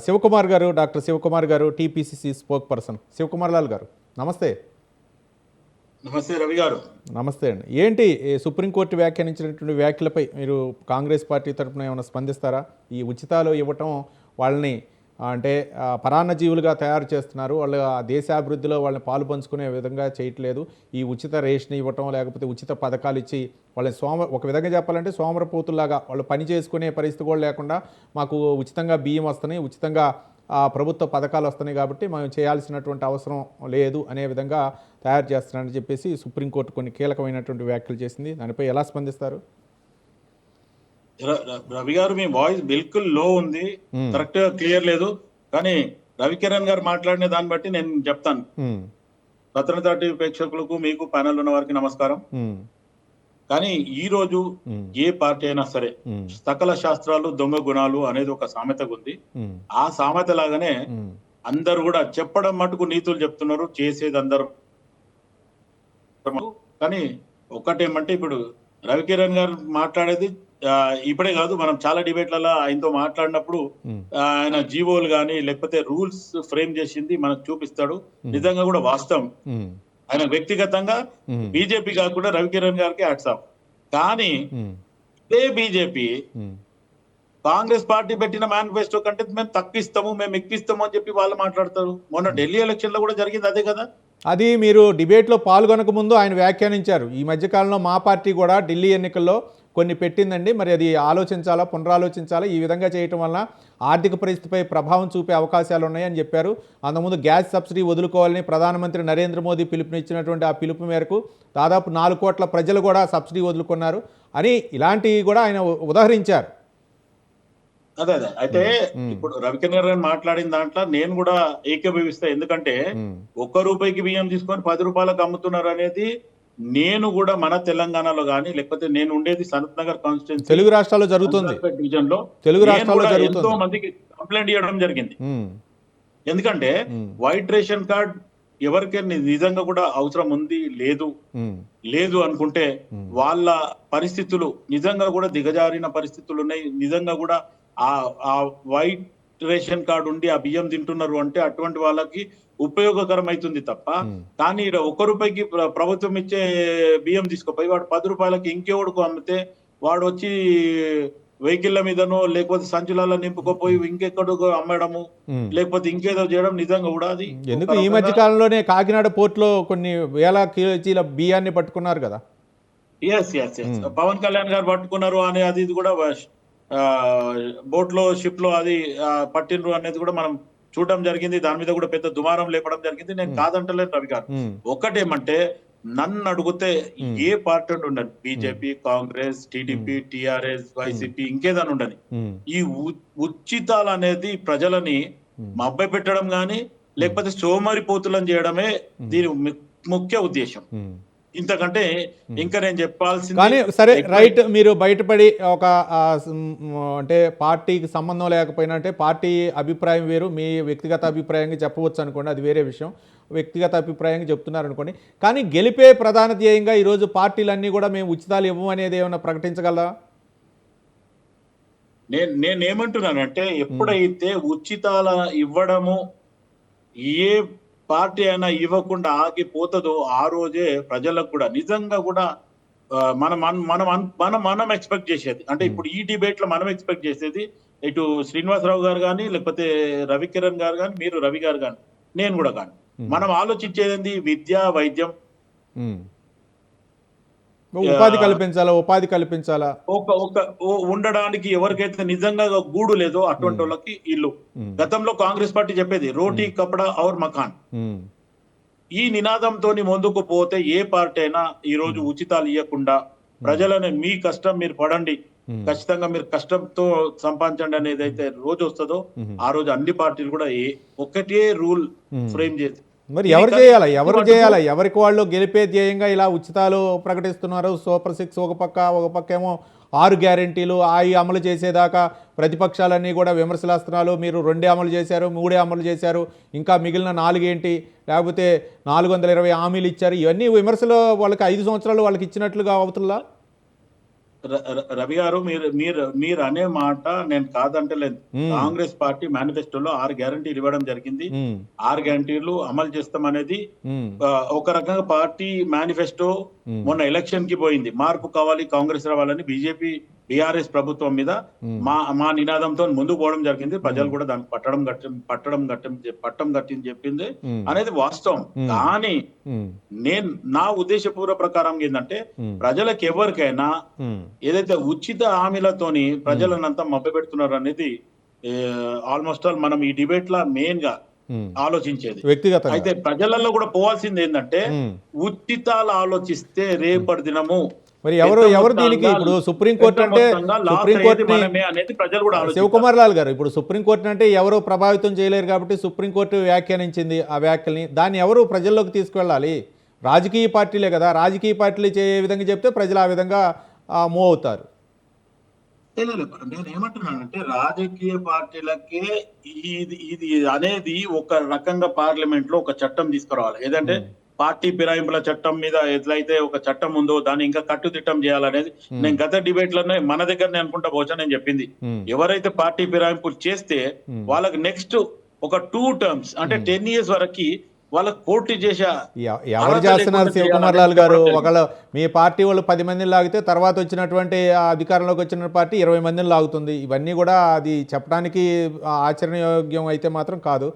శివకుమార్ గారు, డాక్టర్ శివకుమార్ గారు, TPCC spokesperson Shivakumar Lal గారు, నమస్తే. నమస్తే రవి గారు. నమస్తే అండి. ఏంటి సుప్రీంకోర్టు వ్యాఖ్యానించినటువంటి వ్యాఖ్యలపై మీరు కాంగ్రెస్ పార్టీ తరఫున ఏమైనా స్పందిస్తారా? ఈ ఉచితాలు ఇవ్వటం వాళ్ళని అంటే పరాన్న జీవులుగా తయారు చేస్తున్నారు, వాళ్ళు ఆ దేశాభివృద్ధిలో వాళ్ళని పాలు పంచుకునే విధంగా చేయట్లేదు. ఈ ఉచిత రేషన్ ఇవ్వటం లేకపోతే ఉచిత పథకాలు ఇచ్చి వాళ్ళని ఒక విధంగా చెప్పాలంటే సోమరపోతుల్లాగా వాళ్ళు పని చేసుకునే పరిస్థితి కూడా లేకుండా మాకు ఉచితంగా బియ్యం వస్తున్నాయి, ఉచితంగా ప్రభుత్వ పథకాలు వస్తున్నాయి కాబట్టి మనం చేయాల్సినటువంటి అవసరం లేదు అనే విధంగా తయారు చేస్తున్నారని చెప్పేసి సుప్రీంకోర్టు కొన్ని కీలకమైనటువంటి వ్యాఖ్యలు చేసింది. దానిపై ఎలా స్పందిస్తారు? రవి గారు, మీ వాయిస్ బిల్కుల్ లో ఉంది, కరెక్ట్ గా క్లియర్ లేదు. కానీ రవికిరణ్ గారు మాట్లాడిన దాన్ని బట్టి నేను చెప్తాను. రతనతా టీవీ ప్రేక్షకులకు, మీకు ప్యానల్ ఉన్న వారికి నమస్కారం. కానీ ఈ రోజు ఏ పార్టీ అయినా సరే సకల శాస్త్రాలు దొంగ గుణాలు అనేది ఒక సామెతగా ఉంది. ఆ సామెత లాగానే అందరు కూడా చెప్పడం మటుకు నీతులు చెప్తున్నారు, చేసేది అందరు. కానీ ఒకటేమంటే ఇప్పుడు రవికిరణ్ గారు మాట్లాడేది ఇప్పుడే కాదు, మనం చాలా డిబేట్లలో ఆయనతో మాట్లాడినప్పుడు ఆయన జీవోలు కానీ లేకపోతే రూల్స్ ఫ్రేమ్ చేసింది మనకు చూపిస్తాడు. నిజంగా కూడా వాస్తవం. ఆయన వ్యక్తిగతంగా బీజేపీ కాకుండా రవికిరణ్ గారికి హ్యాట్స్ ఆఫ్. కానీ ఇదే బీజేపీ కాంగ్రెస్ పార్టీ పెట్టిన మేనిఫెస్టో కంటే మేము తక్కువ మేము ఎక్కువిస్తాము అని చెప్పి వాళ్ళు మాట్లాడతారు. మొన్న ఢిల్లీ ఎలక్షన్ లో కూడా జరిగింది అదే కదా. అది మీరు డిబేట్లో పాల్గొనక ముందు ఆయన వ్యాఖ్యానించారు. ఈ మధ్యకాలంలో మా పార్టీ కూడా ఢిల్లీ ఎన్నికల్లో కొన్ని పెట్టిందండి, మరి అది ఆలోచించాలా, పునరాలోచించాలా, ఈ విధంగా చేయటం వలన ఆర్థిక పరిస్థితిపై ప్రభావం చూపే అవకాశాలు ఉన్నాయని చెప్పారు. అంతకుముందు గ్యాస్ సబ్సిడీ వదులుకోవాలని ప్రధానమంత్రి నరేంద్ర మోదీ పిలుపునిచ్చినటువంటి ఆ పిలుపు మేరకు దాదాపు 4 కోట్ల ప్రజలు కూడా సబ్సిడీ వదులుకున్నారు అని ఇలాంటివి కూడా ఆయన ఉదాహరించారు. అదే అదే అయితే ఇప్పుడు రవికిరణ్ గారు మాట్లాడిన దాంట్లో నేను కూడా ఏకీభవిస్తా. ఎందుకంటే ₹1 బియ్యం తీసుకొని 10 రూపాయలకు అమ్ముతున్నారు అనేది నేను కూడా మన తెలంగాణలో గానీ లేకపోతే నేను ఉండేది సనత్ నగర్ కాన్స్టిట్యున్సీ తెలుగు రాష్ట్రాల్లో జరుగుతుంది, డివిజన్ లో తెలుగు రాష్ట్రాల్లో ఎంతో మందికి కంప్లైంట్ చేయడం జరిగింది. ఎందుకంటే వైట్ రేషన్ కార్డ్ ఎవరికైనా నిజంగా కూడా అవసరం ఉంది లేదు అనుకుంటే వాళ్ళ పరిస్థితులు నిజంగా కూడా దిగజారిన పరిస్థితులు ఉన్నాయి. నిజంగా కూడా ఆ వైట్ రేషన్ కార్డు ఉండి ఆ బియ్యం తింటున్నారు అంటే అటువంటి వాళ్ళకి ఉపయోగకరం అవుతుంది తప్ప. కానీ ₹1 ప్రభుత్వం ఇచ్చే బియ్యం తీసుకుపోయి వాడు 10 రూపాయలకి ఇంకెవడుకు అమ్మితే వాడు వచ్చి వెహికల్ల మీదనో లేకపోతే సంచులలో నింపుకోపోయి ఇంకెక్కడికో అమ్మడము లేకపోతే ఇంకేదో చేయడం నిజంగా కూడా అది ఎందుకు. ఈ మధ్య కాలంలోనే కాకినాడ పోర్టులో కొన్ని వేల కేజీల బియ్యాన్ని పట్టుకున్నారు కదా. ఎస్ పవన్ కళ్యాణ్ గారు పట్టుకున్నారు అని అది కూడా బోట్ లో షిప్ లో అది పట్టినరు అనేది కూడా మనం చూడడం జరిగింది. దాని మీద కూడా పెద్ద దుమారం లేపడం జరిగింది. నేను కాదంటలేను రవి గారు. ఒకటేమంటే నన్ను అడిగితే ఏ పార్టీ ఉండని, BJP, Congress, TDP, TRS, YCP, ఇంకేదని ఉండని, ఈ ఉచితాలు అనేది ప్రజలని మభ్య పెట్టడం గాని లేకపోతే సోమరిపోతులను చేయడమే దీని ముఖ్య ఉద్దేశం. ఇంతకంటే ఇంకా నేను చెప్పాల్సింది. కానీ సరే రైట్, మీరు బయటపడి ఒక అంటే పార్టీకి సంబంధం లేకపోయినా అంటే పార్టీ అభిప్రాయం వేరు, మీ వ్యక్తిగత అభిప్రాయంగా చెప్పవచ్చు అనుకోండి, అది వేరే విషయం. వ్యక్తిగత అభిప్రాయంగా చెప్తున్నారు అనుకోండి. కానీ గెలిపే ప్రధాన ధ్యేయంగా ఈరోజు పార్టీలన్నీ కూడా మేము ఉచితాలు ఇవ్వము అనేది ఏమైనా ప్రకటించగలరా? నేనేమంటున్నానంటే ఎప్పుడైతే ఉచితాల ఇవ్వడము ఏ పార్టీ అయినా ఇవ్వకుండా ఆగిపోతుందో ఆ రోజే ప్రజలకు కూడా నిజంగా కూడా మనం ఎక్స్పెక్ట్ చేసేది అంటే ఇప్పుడు ఈ డిబేట్ లో మనం ఎక్స్పెక్ట్ చేసేది ఇటు శ్రీనివాసరావు గారు కానీ లేకపోతే రవికిరణ్ గారు కానీ మీరు రవి గారు కానీ నేను కూడా కానీ మనం ఆలోచించేది విద్య, వైద్యం, ఉపాధి కల్పించాలా, ఉండడానికి ఎవరికైతే నిజంగా గూడు లేదో అటువంటి వాళ్ళకి ఇల్లు. గతంలో కాంగ్రెస్ పార్టీ చెప్పేది రోటీ కపడా ఔర్ మకాన్. ఈ నినాదంతో ముందుకు పోతే ఏ పార్టీ అయినా ఈ రోజు ఉచితాలు ఇవ్వకుండా ప్రజలని మీ కష్టం మీరు పడండి, ఖచ్చితంగా మీరు కష్టంతో సంపాదించండి అనేది అయితే రోజు వస్తుందో ఆ రోజు అన్ని పార్టీలు కూడా ఒకటే రూల్ ఫ్రేమ్ చేసి మరి ఎవరు చేయాలా ఎవరికి వాళ్ళు గెలిపే ధ్యేయంగా ఇలా ఉచితాలు ప్రకటిస్తున్నారు. సూపర్ 6 ఒక పక్క ఏమో 6 గ్యారెంటీలు అవి అమలు చేసేదాకా ప్రతిపక్షాలన్నీ కూడా విమర్శలేస్తున్నారు. మీరు 2 అమలు చేశారు, 3 అమలు చేశారు, ఇంకా మిగిలిన 4 ఏంటి, లేకపోతే 420 హామీలు ఇచ్చారు. ఇవన్నీ విమర్శలు వాళ్ళకి 5 సంవత్సరాలు వాళ్ళకి ఇచ్చినట్లుగా అవుతుందా? రవి గారు, మీరు మీరు మీరు అనే మాట నేను కాదంటలేదు. కాంగ్రెస్ పార్టీ మేనిఫెస్టోలో 6 గ్యారంటీలు ఇవ్వడం జరిగింది. 6 గ్యారంటీలు అమలు చేస్తాం అనేది ఒక రకంగా పార్టీ మేనిఫెస్టో. మొన్న ఎలక్షన్ కి పోయింది, మార్పు కావాలి, కాంగ్రెస్ రావాలని బీజేపీ బీఆర్ఎస్ ప్రభుత్వం మీద మా నినాదంతో ముందుకు పోవడం జరిగింది. ప్రజలు కూడా దానికి పట్టం కట్టింది చెప్పింది అనేది వాస్తవం. కానీ నేను నా ఉద్దేశపూర్వ ప్రకారం ఏంటంటే, ప్రజలకు ఎవరికైనా ఏదైతే ఉచిత హామీలతోని ప్రజలనంతా మభ్యపెడుతున్నారు అనేది ఆల్మోస్ట్ ఆల్ మనం ఈ డిబేట్ లా మెయిన్ గా ఆలోచించేది. వ్యక్తిగతంగా అయితే ప్రజలలో కూడా పోవాల్సింది ఏంటంటే, ఉచితాలు ఆలోచిస్తే రేపటి దినము మరి ఎవరు దీనికి ఇప్పుడు సుప్రీంకోర్టు అంటే అనేది ప్రజలు కూడా శివకుమార్ లాల్ గారు, ఇప్పుడు సుప్రీంకోర్టు అంటే ఎవరు ప్రభావితం చేయలేరు కాబట్టి సుప్రీంకోర్టు వ్యాఖ్యానించింది ఆ వ్యాఖ్యల్ని. దాన్ని ఎవరు ప్రజల్లోకి తీసుకువెళ్ళాలి? రాజకీయ పార్టీలే కదా. రాజకీయ పార్టీలు ఏ విధంగా చెప్తే ప్రజలు ఆ విధంగా మూవ్ అవుతారు. నేను ఏమంటున్నానంటే, రాజకీయ పార్టీలకే ఇది అనేది ఒక రకంగా పార్లమెంట్ లో ఒక చట్టం తీసుకురావాలి. ఏదంటే పార్టీ ఫిరాయింపుల చట్టం మీద ఎట్లయితే ఒక చట్టం ఉందో దాన్ని ఇంకా కట్టుదిట్టం చేయాలనేది నేను గత డిబేట్ లోనే మన దగ్గరనే అనుకుంటా బహుశా నేను చెప్పింది. ఎవరైతే పార్టీ ఫిరాయింపులు చేస్తే వాళ్ళకి నెక్స్ట్ ఒక 2 టర్మ్స్ అంటే 10 years వరకు వాళ్ళకి పోటీ చేసే ఎవరు చేస్తున్నారు శివకుమార్ లాల్ గారు? ఒకళ్ళు మీ పార్టీ వాళ్ళు 10 మందిని లాగితే తర్వాత వచ్చినటువంటి అధికారంలోకి వచ్చిన పార్టీ 20 మందిని లాగుతుంది. ఇవన్నీ కూడా అది చెప్పడానికి ఆచరణయోగ్యం అయితే మాత్రం కాదు.